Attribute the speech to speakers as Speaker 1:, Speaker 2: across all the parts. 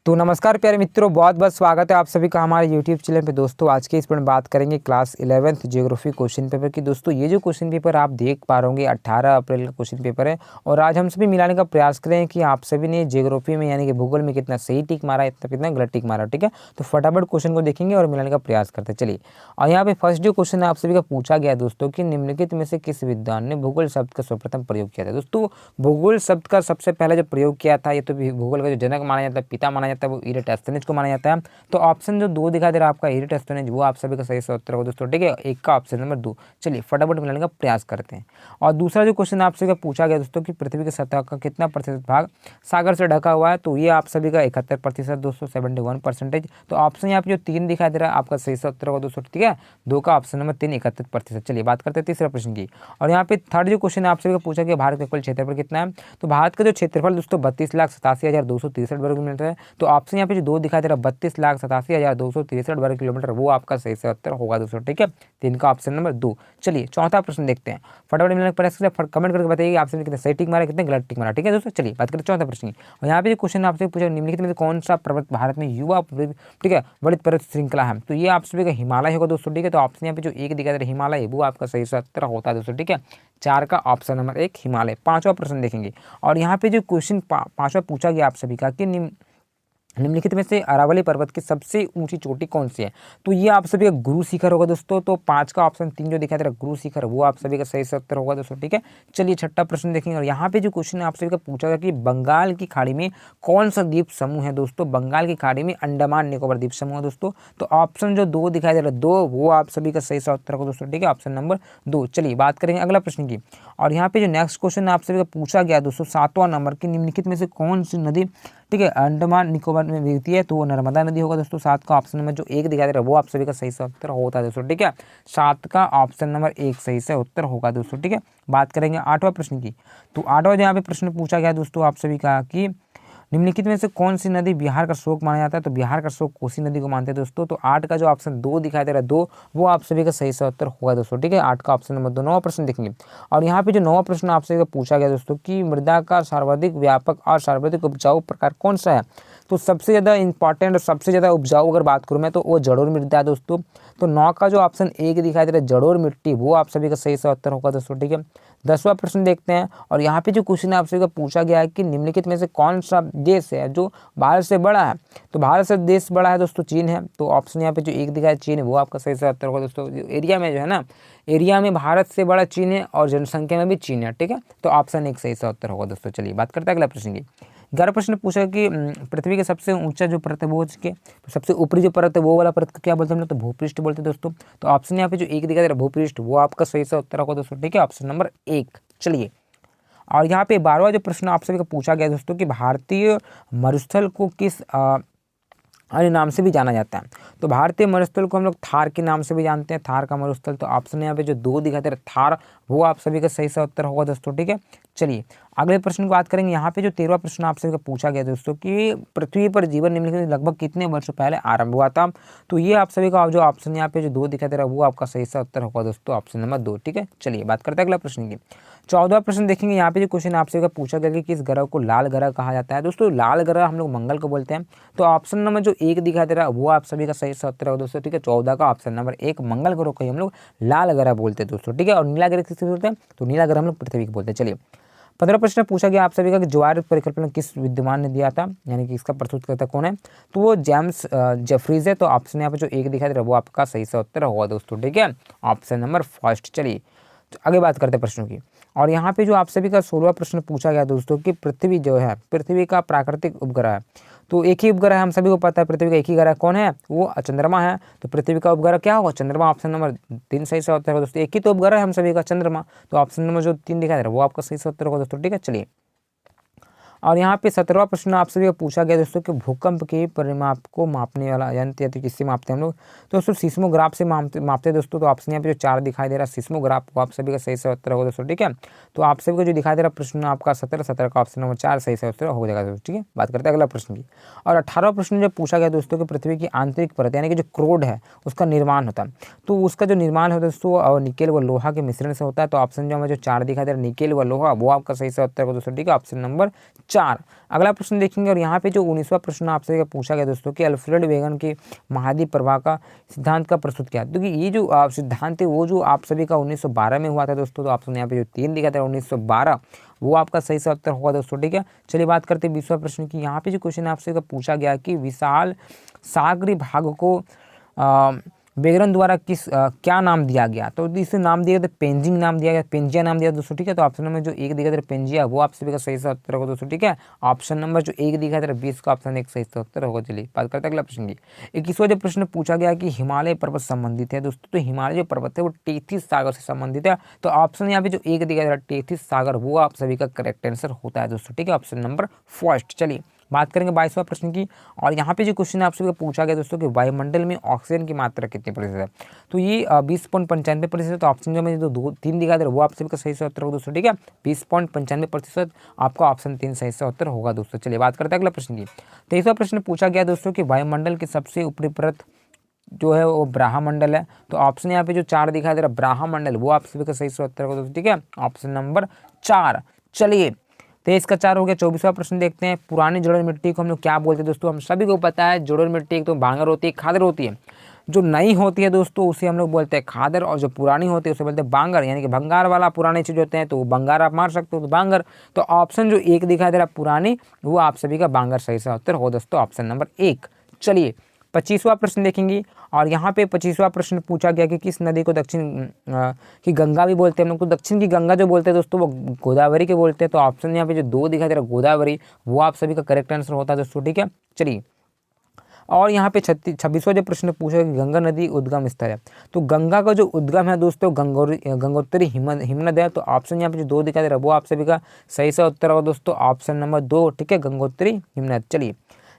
Speaker 1: तो नमस्कार प्यारे मित्रों, बहुत बहुत स्वागत है आप सभी का हमारे यूट्यूब चैनल पे। दोस्तों आज के इस पर बात करेंगे class 11th geography question paper की। दोस्तों ये जो क्वेश्चन पेपर आप देख पा रहे होंगे 18 अप्रैल का क्वेश्चन पेपर है और आज हम सभी मिलाने का प्रयास करें कि आप सभी ने ज्योग्राफी में यानी कि भूगोल में कितना सही टिक मारा है, कितना गलत टिक मारा। ठीक है, तो फटाफट क्वेश्चन को देखेंगे और मिलाने का प्रयास करते हैं। चलिए, और यहाँ पे फर्स्ट जो क्वेश्चन है आप सभी का पूछा गया दोस्तों कि निम्नलिखित में से किस विद्वान ने भूगोल शब्द का सर्वप्रथम प्रयोग किया था। दोस्तों भूगोल शब्द का सबसे पहले जो प्रयोग किया था, ये तो भूगोल का जो जनक माना जाता है, पिता माना जाता है, वो इरेटोस्थेनेस को माना जाता है। तो ऑप्शन जो 2 दिखाई दे रहा है आपका इरेटोस्थेनेस, वो आप सभी का सही उत्तर होगा दोस्तों। ठीक है, एक का ऑप्शन नंबर 2। चलिए फटाफट मिलाने का प्रयास करते हैं। और दूसरा जो क्वेश्चन आपसे का पूछा गया दोस्तों कि पृथ्वी की सतह का कितना प्रतिशत भाग सागर से ढका हुआ है, तो ये आप सभी का 71% दोस्तों, 71%। तो ऑप्शन यहाँ पे जो 3 दिखाई दे रहा है आपका सही उत्तर होगा दोस्तों। ठीक है, 2 का ऑप्शन नंबर 3 71%। चलिए बात करते हैं तीसरा प्रश्न की। और यहाँ पे थर्ड जो क्वेश्चन है आपसे पूछा गया भारत का कुल क्षेत्रफल कितना है। तो भारत का जो क्षेत्रफल दोस्तों 32,87,263 वर्ग किलोमीटर है। तो ऑप्शन यहाँ पे जो 2 दिखाई दे रहा है 32,87,263 वर्ग किलोमीटर, वो आपका सही से उत्तर होगा दोस्तों। ठीक है, 3 का ऑप्शन नंबर 2। चलिए चौथा प्रश्न देखते हैं, फटाफट मिलने प्रयास कमेंट करके बताइए आपसे कितने सही टिक मारा, कितने गलत टिक मारा। ठीक है दोस्तों, चलिए बात करें चौथा प्रश्न की। और यहाँ पे क्वेश्चन आपसे पूछा निम्नलिखित में से कौन सा पर्वत भारत में युवा ठीक है वरिष्ठ पर्वत श्रृंखला है। तो ये आप सभी का हिमालय होगा दोस्तों। ठीक है, तो ऑप्शन यहाँ पे जो 1 दिखाई दे रहा है हिमालय, वो आपका सही से उत्तर होता है दोस्तों। ठीक है, 4 का ऑप्शन नंबर 1 हिमालय। पांचवा प्रश्न देखेंगे और यहाँ पे जो क्वेश्चन पांचवा पूछा गया आप सभी का कि निम्नलिखित में से अरावली पर्वत की सबसे ऊंची चोटी कौन सी है। तो ये आप सभी का गुरु शिखर होगा दोस्तों। तो 5 का ऑप्शन 3 जो दिखाई दे रहा है गुरु शिखर, वो आप सभी का सही उत्तर होगा दोस्तों। ठीक है, चलिए छठा प्रश्न देखेंगे और यहाँ पे जो क्वेश्चन आप सभी का पूछा गया कि बंगाल की खाड़ी में कौन सा द्वीप समूह है। दोस्तों बंगाल की खाड़ी में अंडमान निकोबार द्वीप समूह है दोस्तों। तो ऑप्शन जो 2 दिखाई दे रहा है 2, वो आप सभी का सही उत्तर होगा दोस्तों। ठीक है, ऑप्शन नंबर 2। चलिए बात करेंगे अगला प्रश्न की। और यहाँ पे जो नेक्स्ट क्वेश्चन आप सभी का पूछा गया दोस्तों 7वां नंबर की निम्नलिखित में से कौन सी नदी ठीक है अंडमान निकोबार में बहती है। तो वो नर्मदा नदी होगा दोस्तों। 7 का ऑप्शन नंबर जो 1 दिखाई दे रहा है वो आप सभी का सही से उत्तर होता है दोस्तों। ठीक है, 7 का ऑप्शन नंबर 1 सही से उत्तर होगा दोस्तों। ठीक है, बात करेंगे 8वां प्रश्न की। तो 8वां जो यहाँ पे प्रश्न पूछा गया दोस्तों आप सभी का कि निम्नलिखित में से कौन सी नदी बिहार का शोक माना जाता है। तो बिहार का शोक कोसी नदी को मानते हैं दोस्तों। तो 8 का जो ऑप्शन 2 दिखाई दे रहा है 2, वो आप सभी का सही से उत्तर होगा दोस्तों। ठीक है, 8 का ऑप्शन नंबर 2। 9वां प्रश्न देखेंगे और यहाँ पे जो 9वां प्रश्न आपसे पूछा गया दोस्तों कि मृदा का सर्वाधिक व्यापक और सर्वाधिक उपजाऊ प्रकार कौन सा है। तो सबसे ज़्यादा इंपॉर्टेंट और सबसे ज़्यादा उपजाऊ अगर बात करूँ मैं तो वो जड़ोर मृदा है दोस्तों। तो 9 का जो ऑप्शन 1 दिखाई दे रहा है जड़ोर मिट्टी, वो आप सभी का सही से उत्तर होगा दोस्तों। ठीक है, 10वां प्रश्न देखते हैं और यहाँ पे जो क्वेश्चन आप सभी का पूछा गया है कि निम्नलिखित में से कौन सा देश है जो भारत से बड़ा है। तो भारत से देश बड़ा है दोस्तों चीन है। तो ऑप्शन यहाँ पे जो 1 दिखाया चीन है, वो आपका सही से उत्तर होगा दोस्तों। एरिया में जो है ना, एरिया में भारत से बड़ा चीन है और जनसंख्या में भी चीन है। ठीक है, तो ऑप्शन 1 सही से उत्तर होगा दोस्तों। चलिए बात करते हैं अगला प्रश्न की। 11वां प्रश्न पूछा कि पृथ्वी के सबसे ऊंचा जो परत है वो उसके सबसे ऊपरी जो परत है वो वाला परत को क्या बोलते हैं हम लोग, तो भूपृष्ठ बोलते हैं दोस्तों। तो ऑप्शन यहाँ पे जो 1 दिखाई दे रहा है भूपृष्ठ, वो आपका सही से उत्तर होगा दोस्तों। ठीक है, ऑप्शन नंबर 1। चलिए, और यहाँ पे 12वां जो प्रश्न आप सभी का पूछा गया दोस्तों कि भारतीय मरुस्थल को किस अन्य नाम से भी जाना जाता है। तो भारतीय मरुस्थल को हम लोग थार के नाम से भी जानते हैं, थार का मरुस्थल। तो ऑप्शन यहाँ पे जो 2 दिखाते हैं थार, वो आप सभी का सही से उत्तर होगा दोस्तों। ठीक है, चलिए अगले प्रश्न की बात करेंगे। यहाँ पे जो 13वां प्रश्न आप सभी का पूछा गया दोस्तों कि पृथ्वी पर जीवन निम्नलिखित लगभग कितने वर्षों पहले आरंभ हुआ था। तो ये आप सभी का जो ऑप्शन यहाँ पे जो 2 दिखाई दे रहा है वो आपका सही से उत्तर होगा दोस्तों, ऑप्शन नंबर 2। ठीक है, चलिए बात करते हैं अगला प्रश्न की। 14वां प्रश्न देखेंगे। यहाँ पे जो क्वेश्चन आपसे पूछा गया कि किस ग्रह को लाल ग्रह कहा जाता है। दोस्तों लाल ग्रह हम लोग मंगल को बोलते हैं। तो ऑप्शन नंबर जो 1 दिखाई दे रहा है वो आप सभी का सही से उत्तर होगा दोस्तों। ठीक है, 14 का ऑप्शन नंबर 1 मंगल ग्रह को हम लोग लाल ग्रह बोलते हैं दोस्तों। ठीक है, और नीला ग्रह किसको बोलते हैं, तो नीला ग्रह हम लोग पृथ्वी को बोलते हैं। चलिए 15वां प्रश्न पूछा गया आप सभी का कि ज्वार परिकल्पना किस विद्वान ने दिया था, यानी कि इसका प्रस्तुतकर्ता कौन है। तो वो जेम्स जेफरीज है। तो ऑप्शन यहाँ पे जो 1 दिखाई दे रहा है वो आपका सही से उत्तर होगा दोस्तों। ठीक है, ऑप्शन नंबर 1। चलिए आगे बात करते हैं प्रश्नों की। और यहाँ पे जो आप सभी का 16वां प्रश्न पूछा गया दोस्तों कि पृथ्वी जो है पृथ्वी का प्राकृतिक उपग्रह है। तो एक ही उपग्रह है, हम सभी को पता है पृथ्वी का एक ही ग्रह कौन है, वो चंद्रमा है। तो पृथ्वी का उपग्रह क्या होगा, चंद्रमा। ऑप्शन नंबर 3 सही से उत्तर होगा दोस्तों। एक ही तो उपग्रह है हम सभी का, चंद्रमा। तो ऑप्शन नंबर जो 3 दिखाई दे रहा है वो आपका सही से उत्तर होगा दोस्तों। ठीक है, चलिए और यहाँ पे 17वां प्रश्न आप सभी को पूछा गया दोस्तों कि भूकंप के परिमाप को मापने वाला यंत्र या किससे मापते हैं हम लोग। तो दोस्तों सीस्मोग्राफ से मापते हैं दोस्तों। तो ऑप्शन यहाँ पे जो 4 दिखाई दे रहा है सीस्मोग्राफ, वो आप सभी का सही से उत्तर होगा दोस्तों। ठीक है, तो आप सभी को जो दिखाई दे रहा प्रश्न आपका 17 का ऑप्शन नंबर 4 सही से उत्तर हो जाएगा दोस्तों। ठीक है, बात करते हैं अगला प्रश्न की। और 18वां प्रश्न जब पूछा गया दोस्तों कि पृथ्वी की आंतरिक परत यानी कि जो क्रोड है उसका निर्माण होता है। तो उसका जो निर्माण होता है दोस्तों निकेल व लोहा के मिश्रण से होता है। तो ऑप्शन जो हमें जो 4 दिखाई दे रहा है निकेल व लोहा, वो आपका सही से उत्तर होगा दोस्तों। ठीक है, ऑप्शन नंबर 4। अगला प्रश्न देखेंगे और यहाँ पे जो 19वां प्रश्न आपसे पूछा गया दोस्तों कि अल्फ्रेड वेगन के महाद्वीप प्रवाह का सिद्धांत का प्रस्तुत किया। क्योंकि ये जो सिद्धांत है वो जो आप सभी का 1912 में हुआ था दोस्तों। तो ऑप्शन यहाँ पे जो 3 दिखा था 1912, वो आपका सही से उत्तर होगा दोस्तों। ठीक है, चलिए बात करते हैं 20वां प्रश्न की। यहाँ पे जो क्वेश्चन आपसे पूछा गया कि विशाल सागरी भाग को बेगरन द्वारा क्या नाम दिया गया। तो इसे नाम दिया गया था पेंजिंग नाम दिया गया, पेंजिया नाम दिया दोस्तों। ठीक है, तो ऑप्शन नंबर जो 1 दिखा था पेंजिया, वो आप सभी का सही से उत्तर होगा दोस्तों। ठीक है, ऑप्शन नंबर जो 1 दिखा था 20 का ऑप्शन 1 सही से उत्तर होगा। चलिए बात करते हैं अगला प्रश्न की। 21वां जो प्रश्न पूछा गया कि हिमालय पर्वत संबंधित है दोस्तों। तो हिमालय जो पर्वत है वो टेथिस सागर से संबंधित है। तो ऑप्शन यहाँ पे जो 1 दिखा था टेथिस सागर, वो आप सभी का करेक्ट आंसर होता है दोस्तों। ठीक है, ऑप्शन नंबर फर्स्ट। चलिए बात करेंगे 22वां प्रश्न की। और यहाँ पे जो क्वेश्चन आप सभी को पूछा गया दोस्तों कि वायुमंडल में ऑक्सीजन की मात्रा कितनी प्रतिशत है। तो ये 20.95%। तो ऑप्शन जो में जो 2-3 दिखा दे रहा है वो आप सभी का सही से उत्तर होगा दोस्तों। ठीक है, 20.95% आपका ऑप्शन 3 सही से उत्तर होगा दोस्तों। चलिए बात करते हैं अगला प्रश्न की। 23वां प्रश्न पूछा गया दोस्तों कि वायुमंडल की सबसे ऊपरी परत जो है वो ब्रह्मंडल है। तो ऑप्शन यहाँ पे जो 4 दिखा दे रहा है ब्रह्मंडल, वो आप सभी का सही से उत्तर होगा दोस्तों। ठीक है, ऑप्शन नंबर 4। चलिए 23 का 4 हो गया। 24वां प्रश्न देखते हैं। पुरानी जलोढ़ मिट्टी को हम लोग क्या बोलते हैं दोस्तों। हम सभी को पता है जलोढ़ मिट्टी एक तो बांगर होती है, खादर होती है। जो नई होती है दोस्तों उसे हम लोग बोलते हैं खादर, और जो पुरानी होती है उसे बोलते हैं बांगर। यानी कि भंगार वाला पुरानी चीज होते हैं तो बंगार आप मार सकते हो, तो बांगर। तो ऑप्शन जो 1 दिखाई दे रहा है पुरानी, वो आप सभी का बांगर सही से उत्तर हो दोस्तों, ऑप्शन नंबर 1। चलिए 25वां प्रश्न देखेंगे। और यहाँ पे 25वां प्रश्न पूछा गया कि किस नदी को दक्षिण की गंगा भी बोलते हैं हम लोग। तो दक्षिण की गंगा जो बोलते हैं दोस्तों वो गोदावरी के बोलते हैं। तो ऑप्शन यहाँ पे जो 2 दिखाई दे रहा है गोदावरी, वो आप सभी का करेक्ट आंसर होता है दोस्तों। ठीक है, चलिए और यहाँ पे 26वां जो प्रश्न पूछा कि गंगा नदी उद्गम स्थल है। तो गंगा का जो उद्गम है दोस्तों गंगोत्री हिमनद है। तो ऑप्शन यहाँ पे जो 2 दिखाई दे रहा है वो आप सभी का सही से उत्तर होगा दोस्तों, ऑप्शन नंबर 2। ठीक है, गंगोत्री हिमनद। चलिए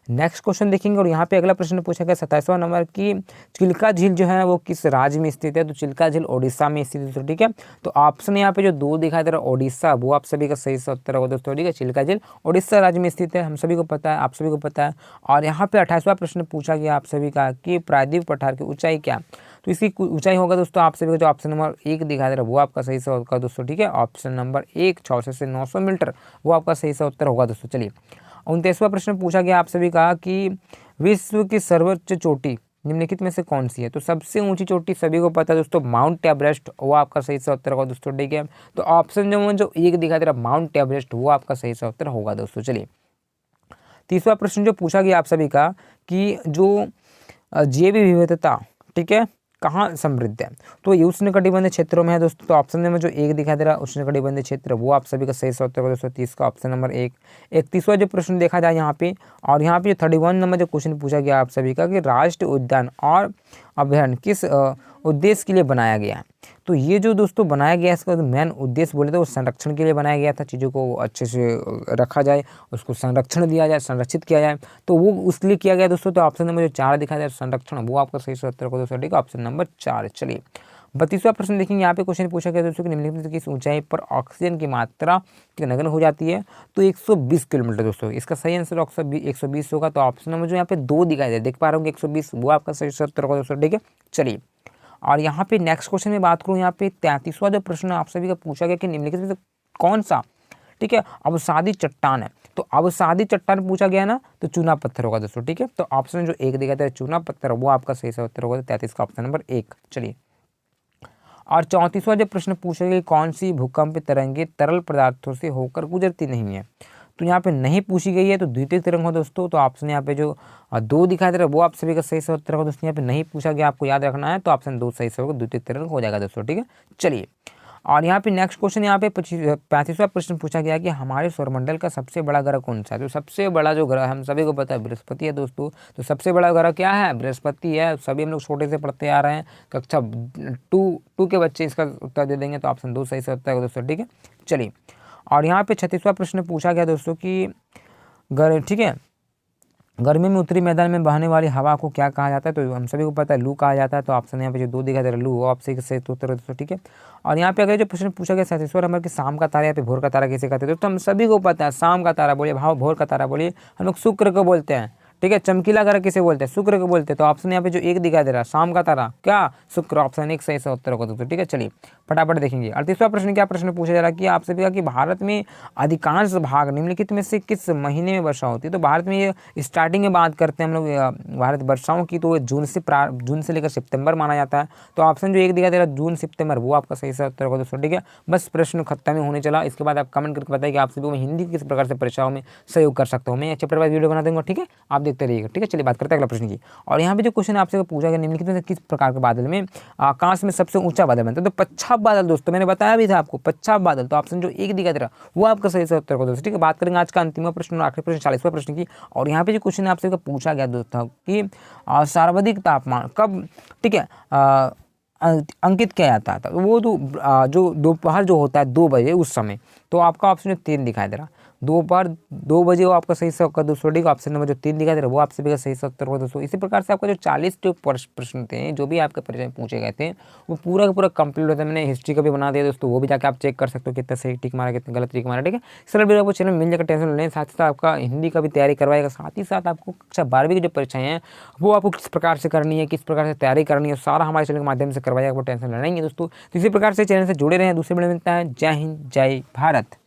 Speaker 1: नेक्स्ट क्वेश्चन देखेंगे। और यहाँ पे अगला प्रश्न पूछा गया 27वां नंबर की चिल्का झील जो है वो किस राज्य में स्थित है। तो चिल्का झील ओडिशा में स्थित है दोस्तों। ठीक है, तो ऑप्शन यहाँ पे जो 2 दिखाई दे रहा है ओडिशा, वो आप सभी का सही से उत्तर होगा दोस्तों। ठीक है, चिल्का झील ओडिशा राज्य में स्थित है, हम सभी को पता है, आप सभी को पता है। और यहाँ पे 28वां प्रश्न पूछा गया आप सभी का कि प्रायद्वीप पठार की ऊंचाई क्या। तो इसकी ऊंचाई होगा दोस्तों आप सभी का जो ऑप्शन नंबर 1 दिखाई दे रहा है वो आपका सही से होगा दोस्तों। ठीक है, ऑप्शन नंबर 1 600 से 900 मीटर, वो आपका सही से उत्तर होगा दोस्तों। चलिए 29वां प्रश्न पूछा गया आप सभी का कि विश्व की सर्वोच्च चोटी निम्नलिखित में से कौन सी है। तो सबसे ऊंची चोटी सभी को पता है दोस्तों माउंट एवरेस्ट, वो आपका सही से उत्तर होगा दोस्तों। ठीक है, तो ऑप्शन जो 1 दिखाई दे रहा है माउंट एवरेस्ट, वो आपका सही से उत्तर होगा दोस्तों। चलिए 30वां प्रश्न जो पूछा गया आप सभी का कि जो जैव विविधता, ठीक है, कहाँ समृद्ध है। तो ये उष्णकटिबंधीय क्षेत्रों में है दोस्तों। तो ऑप्शन नंबर जो 1 दिखाई दे रहा है उष्णकटिबंधीय क्षेत्र, वो आप सभी का सही से उत्तर होगा दोस्तों, 30 का ऑप्शन नंबर 1। 31वां जो प्रश्न देखा जाए यहाँ पे, और यहाँ पे 31 नंबर जो क्वेश्चन पूछा गया आप सभी का कि राष्ट्रीय उद्यान और अभयारण्य किस उद्देश्य के लिए बनाया गया है। तो ये जो दोस्तों बनाया गया है इसका मेन उद्देश्य बोले तो वो संरक्षण के लिए बनाया गया था, चीज़ों को अच्छे से रखा जाए, उसको संरक्षण दिया जाए, संरक्षित किया जाए, तो वो उसके लिए किया गया दोस्तों। तो ऑप्शन नंबर जो 4 दिखा जाए संरक्षण, वो आपका सही से उत्तर होगा दोस्तों। ठीक है, ऑप्शन नंबर 4। चलिए 32वां प्रश्न देखेंगे। यहाँ पे क्वेश्चन पूछा गया दोस्तों कि निम्नलिखित में किस ऊंचाई पर ऑक्सीजन की मात्रा नगण्य हो जाती है। तो 120 किलोमीटर दोस्तों, इसका सही आंसर 120 होगा। तो ऑप्शन नंबर जो यहाँ पे 2 दिखाई दे, देख पा रहे होंगे 120, वो आपका सही से उत्तर होगा दोस्तों। ठीक है, चलिए और यहाँ पे नेक्स्ट क्वेश्चन में बात करूँ, यहाँ पे 33वां जो प्रश्न आप सभी का पूछा गया कि निम्नलिखित में से कौन सा, ठीक है, अवसादी चट्टान है। तो अवसादी चट्टान पूछा गया ना, तो चूना पत्थर होगा दोस्तों। ठीक है, तो ऑप्शन जो 1 दिखाता है चूना पत्थर, वो आपका सही से उत्तर होगा 33 का ऑप्शन नंबर 1। चलिए और 34वां जो प्रश्न पूछा गया कौन सी भूकंप तरंगे तरल पदार्थों से होकर गुजरती नहीं है। तो यहाँ पे नहीं पूछी गई है, तो द्वितीय तरंग हो दोस्तों। तो ऑप्शन यहाँ पे जो 2 दिखाई दे रहा है वो आप सभी का सही से उत्तर होगा दोस्तों। यहाँ पे नहीं पूछा गया, आपको याद रखना है, तो ऑप्शन 2 सही से होगा, द्वितीय तरंग हो जाएगा दोस्तों। ठीक है, चलिए और यहाँ पे नेक्स्ट क्वेश्चन यहाँ पे 35वां प्रश्न पूछा गया कि हमारे सौरमंडल का सबसे बड़ा ग्रह कौन सा है। तो सबसे बड़ा जो ग्रह हम सभी को पता है बृहस्पति है दोस्तों। तो सबसे बड़ा ग्रह क्या है, बृहस्पति है। सभी हम लोग छोटे से पढ़ते आ रहे हैं, कक्षा 2 के बच्चे इसका उत्तर दे देंगे, तो ऑप्शन 2 सही से उत्तर होगा दोस्तों। ठीक है, चलिए और यहाँ पे 36वां प्रश्न पूछा गया दोस्तों कि ठीक है, गर्मी में उत्तरी मैदान में बहने वाली हवा को क्या कहा जाता है। तो हम सभी को पता है लू कहा जाता है। तो ऑप्शन यहाँ पे जो 2 दिखा दे रहा है लू, वो आपसे सही उत्तर है दोस्तों। ठीक है, और यहाँ पे अगर जो प्रश्न पूछा गया 37वां नंबर कि शाम का तारा या फिर भोर का तारा किसे कहते हैं। तो हम सभी को पता है शाम का तारा बोलिए, भोर का तारा बोलिए हम लोग शुक्र को बोलते हैं। ठीक है। चमकीला ग्रह किसे बोलते हैं? शुक्र को बोलते हैं। तो ऑप्शन यहाँ पे जो एक दिखाई दे रहा है शाम का तारा, क्या? शुक्र। ऑप्शन एक सही से उत्तर होगा दोस्तों। ठीक है, चलिए फटाफट देखेंगे। 38वां प्रश्न क्या प्रश्न पूछा जा रहा है कि आपसे भी कि भारत में अधिकांश भाग निम्नलिखित में से किस महीने में वर्षा होती है? तो भारत में ये स्टार्टिंग में बात करते हैं हम लोग भारत वर्षाओं की, तो जून से लेकर सितंबर माना जाता है। तो ऑप्शन जो एक दिखाई दे रहा है जून सितंबर, वो आपका सही से उत्तर होगा दोस्तों। ठीक है, बस प्रश्न खत्म ही होने चला। इसके बाद आप कमेंट करके बताइए कि आप सभी को मैं हिंदी किस प्रकार से परीक्षाओं में सहयोग कर सकता हूँ। मैं चैप्टर वाइज वीडियो बना दूंगा। ठीक है, आप देखते रहिएगा। ठीक है, चलिए बात करते हैं अगला प्रश्न की। और यहाँ पे जो क्वेश्चन आपसे पूछा गया निम्नलिखित में से किस प्रकार के बादल में आकाश में सबसे ऊंचा बादल बनता है? तो पच्छाप बादल दोस्तों, मैंने बताया भी था आपको पच्छाप बादल। तो ऑप्शन जो एक दिखाई दे रहा वो आपका सही से उत्तर होगा दोस्तों। ठीक है, बात करेंगे आज का अंतिम प्रश्न और आखिरी प्रश्न 40वां प्रश्न की। और यहाँ पे जो क्वेश्चन आपसे पूछा गया दोस्तों कि सर्वाधिक तापमान कब, ठीक है, अंकित किया जाता है? वो जो दोपहर जो होता है 2 बजे उस समय। तो आपका ऑप्शन 3 दिखाई दे रहा, दोपहर 2 बजे वो आपका सही से होगा दोस्तों। ठीक है, ऑप्शन नंबर जो 3 दिखाई दे रहा है वो आपसे भी सही से उत्तर होगा दोस्तों। इसी प्रकार से आपका जो 40 जो प्रश्न थे जो भी आपके परीक्षा में पूछे गए थे वो पूरा का पूरा कंप्लीट होता है। मैंने हिस्ट्री का भी बना दिया दोस्तों, वो भी जाकर आप चेक कर सकते हो कितना सही टिक मारा कितना गलत टिक मारा। ठीक है, सर वीडियो आपको चैनल मिल जाएगा, टेंशन लें। साथ ही साथ आपका हिंदी का भी तैयारी करवाएगा, साथ ही साथ आपको कक्षा 12वीं की जो परीक्षाएं हैं वो आपको किस प्रकार से करनी है, किस प्रकार से तैयारी करनी है, सारा हमारे चैनल के माध्यम से करवाएगा, वो टेंशन लेंगे दोस्तों। तो इसी प्रकार से चैनल से जुड़े रहें। दूसरे वीडियो में मिलता है। जय हिंद, जय भारत।